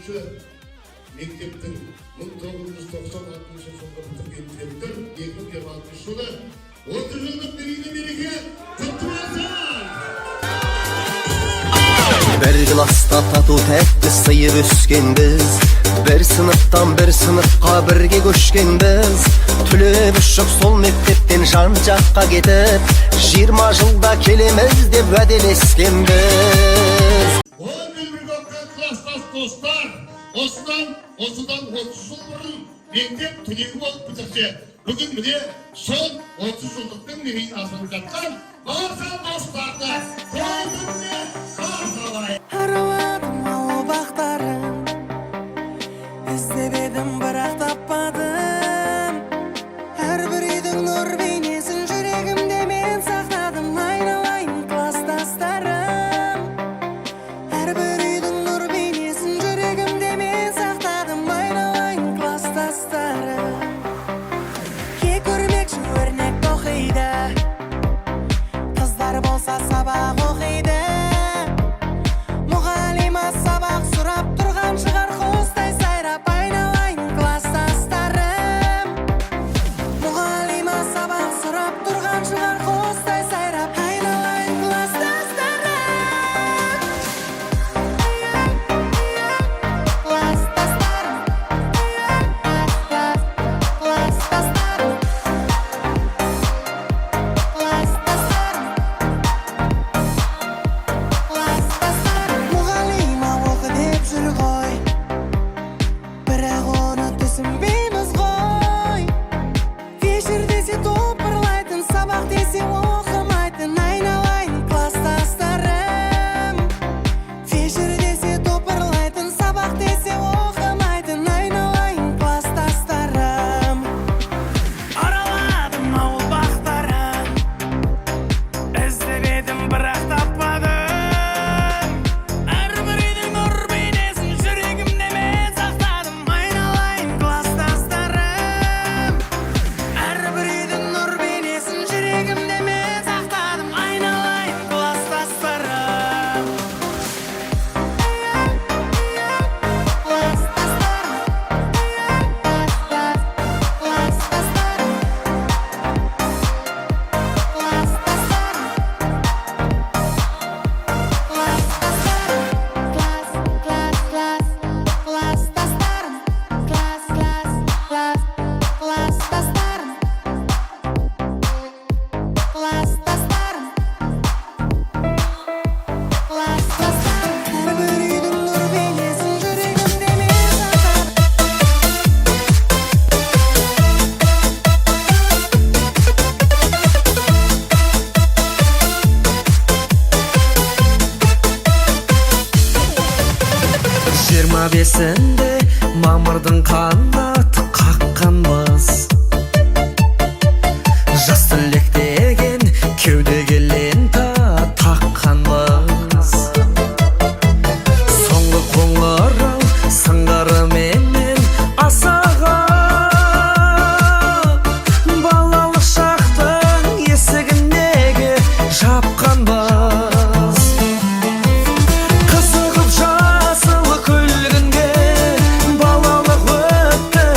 okuyucu mekteptin 1996 жылғы бітірген түлектер 2026 жылы 30 жылдық мерейлі мереке құтты болсын! Bir klasta tatu tәтті сыйып өскенбіз, бір сыныптан бір сыныпқа бірге көшкенбіз. Түлеп ұшып сол мектептен жан жаққа кетіп, 20 жылда келеміз деп уәделескенбіз. 10 жыл бірге оқыған кластас достар, осыдан 30 жыл бұрын мектеп түлегі болып бітірсе, бүгін міне сол 30 жылдықтың мерейін асырып жатқан барша достарды көзімде қарсы Араладым ауыл бақтарын, іздеп едім бірақ таппадым. Әрбір үйдің нұр бейнесін жүрегімде мен сақтадым, айналайын кластастарым. Әрбір үйдің нұр бейнесін жүрегімде мен сақтадым, айналайын кластастарым. Кек көрмекші өрнек оқиды, қыздар болса сабақ оқиды. Сабақ сұрап тұрған шығар қостай сайрап, айналайын кластастарым. Мұғалима сабақ сұрап тұрған шығар қостай сайрап, айналайын кластастарым. Кластастарым, кластастарым, жүр ғой, бірақ оны түсінбейміз ғой. Вечер десе топырлайтын, сабақ десе оқымайтын, айналайын кластастарым. Вечер десе топырлайтын, сабақ десе оқымайтын, айналайын кластастарым. Араладым ауыл бақтарын, іздеп едім бірақ таппадым. Бесінде мамырдың қанаты қаққанбыз, жас түлек деген кеудеге лента таққанбыз. Соңғы қоңырау сыңғырыменен асаған, балалық шақтың есігіндегі жапқанбыз. Қызығып жасыл күлгінге балалық өтті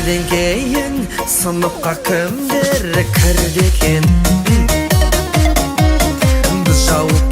Бізден кейін сыныпқа кімдер кірді екен? Біз жауап